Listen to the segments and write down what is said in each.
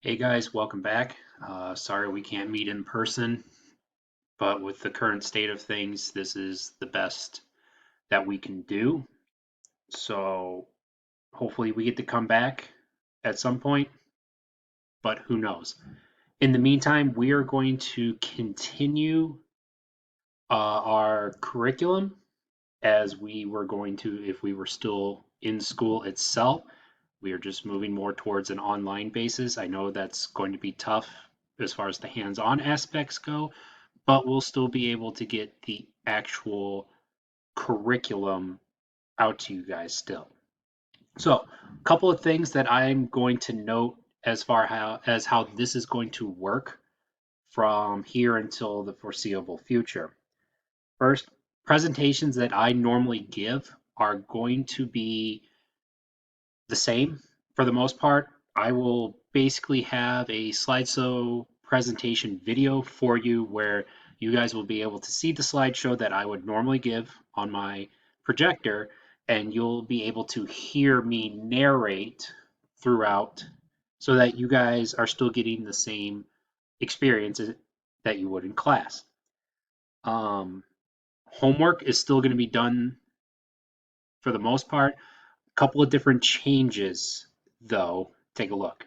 Hey guys, welcome back. Sorry we can't meet in person, but with the current state of things, this is the best that we can do. So hopefully we get to come back at some point, but who knows. In the meantime, we are going to continue our curriculum as we were going to if we were still in school itself. We are just moving more towards an online basis. I know that's going to be tough as far as the hands-on aspects go, but we'll still be able to get the actual curriculum out to you guys still. So, a couple of things that I'm going to note as far as how this is going to work from here until the foreseeable future. First, presentations that I normally give are going to be the same for the most part. I will basically have a slideshow presentation video for you where you guys will be able to see the slideshow that I would normally give on my projector, and you'll be able to hear me narrate throughout so that you guys are still getting the same experience that you would in class. Um, Homework is still going to be done for the most part. A couple of different changes, though. Take a look.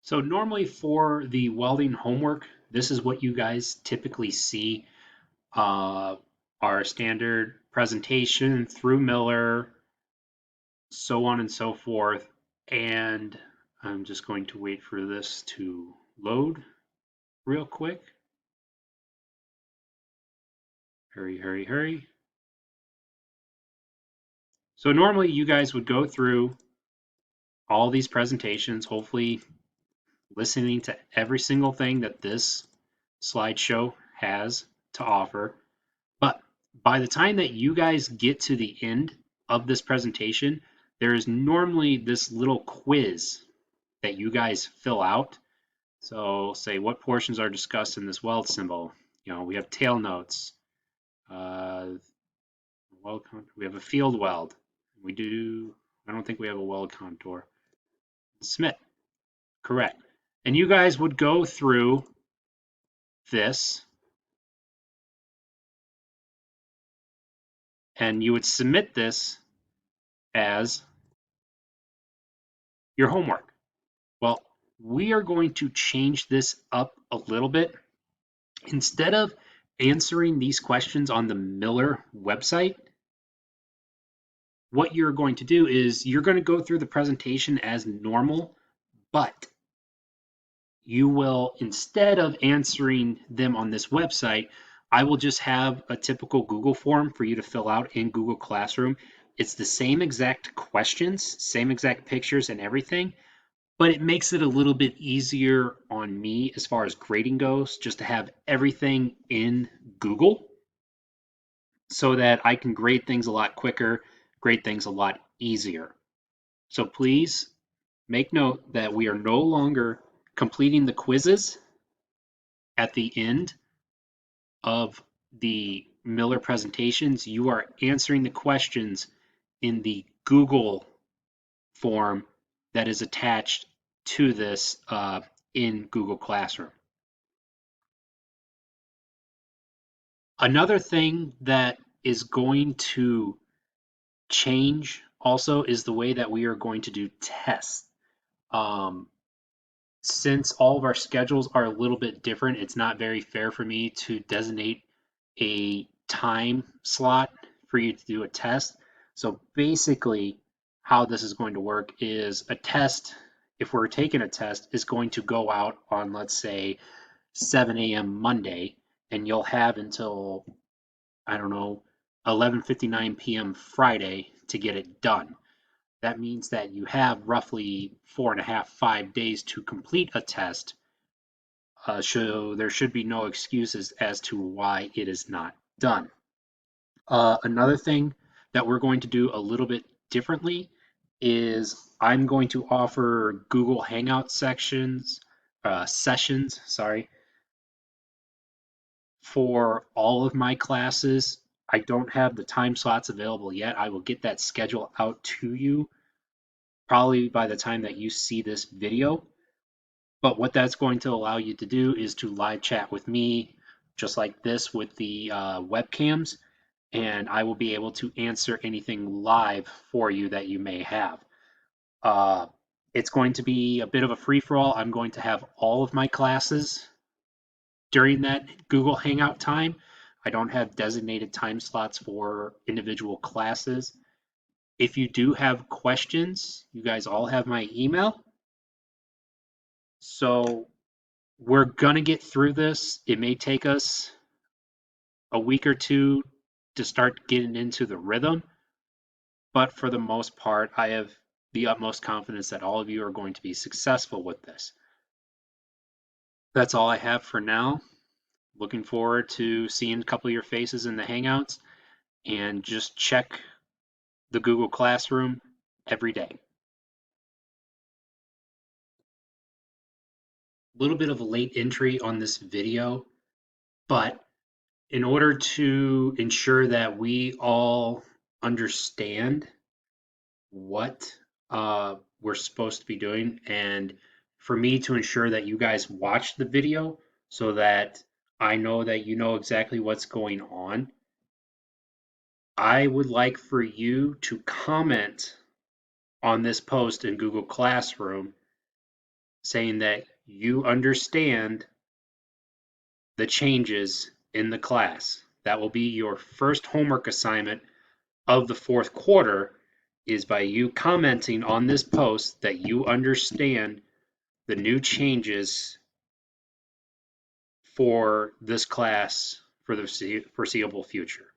So normally for the welding homework, this is what you guys typically see. Uh, our standard presentation through Miller, so on and so forth. And I'm just going to wait for this to load real quick. Hurry, hurry, hurry. So normally you guys would go through all these presentations, hopefully listening to every single thing that this slideshow has to offer. But by the time that you guys get to the end of this presentation, there is normally this little quiz that you guys fill out. So say what portions are discussed in this weld symbol. We have tail notes. Uh, we have a field weld. I don't think we have a weld contour. Smith, correct. And you guys would go through this and you would submit this as your homework. Well, we are going to change this up a little bit. Instead of answering these questions on the Miller website, what you're going to do is you're going to go through the presentation as normal, but you will, instead of answering them on this website, I will just have a typical Google form for you to fill out in Google Classroom. It's the same exact questions, same exact pictures and everything, but it makes it a little bit easier on me as far as grading goes, just to have everything in Google so that I can grade things a lot quicker, grade things a lot easier. So please make note that we are no longer completing the quizzes at the end of the Miller presentations. You are answering the questions in the Google form that is attached to this in Google Classroom. Another thing that is going to change also is the way that we are going to do tests. Um, since all of our schedules are a little bit different, it's not very fair for me to designate a time slot for you to do a test. So basically, how this is going to work is a test, if we're taking a test, is going to go out on, let's say, 7 a.m. Monday, and you'll have until, I don't know, 11:59 p.m. Friday to get it done. That means that you have roughly 4.5, 5 days to complete a test. So there should be no excuses as to why it is not done. Another thing that we're going to do a little bit differently is I'm going to offer Google Hangout sessions, sorry, for all of my classes. I don't have the time slots available yet. I will get that schedule out to you probably by the time that you see this video. But what that's going to allow you to do is to live chat with me, just like this with the webcams, and I will be able to answer anything live for you that you may have. Uh, it's going to be a bit of a free for all. I'm going to have all of my classes during that Google Hangout time. I don't have designated time slots for individual classes. If you do have questions, you guys all have my email. So we're going to get through this. It may take us a week or two to start getting into the rhythm, but for the most part, I have the utmost confidence that all of you are going to be successful with this. That's all I have for now. Looking forward to seeing a couple of your faces in the Hangouts, and just check the Google Classroom every day. A little bit of a late entry on this video, but in order to ensure that we all understand what we're supposed to be doing, and for me to ensure that you guys watch the video so that I know that you know exactly what's going on, I would like for you to comment on this post in Google Classroom saying that you understand the changes in the class. That will be your first homework assignment of the fourth quarter, is by you commenting on this post that you understand the new changes for this class for the foreseeable future.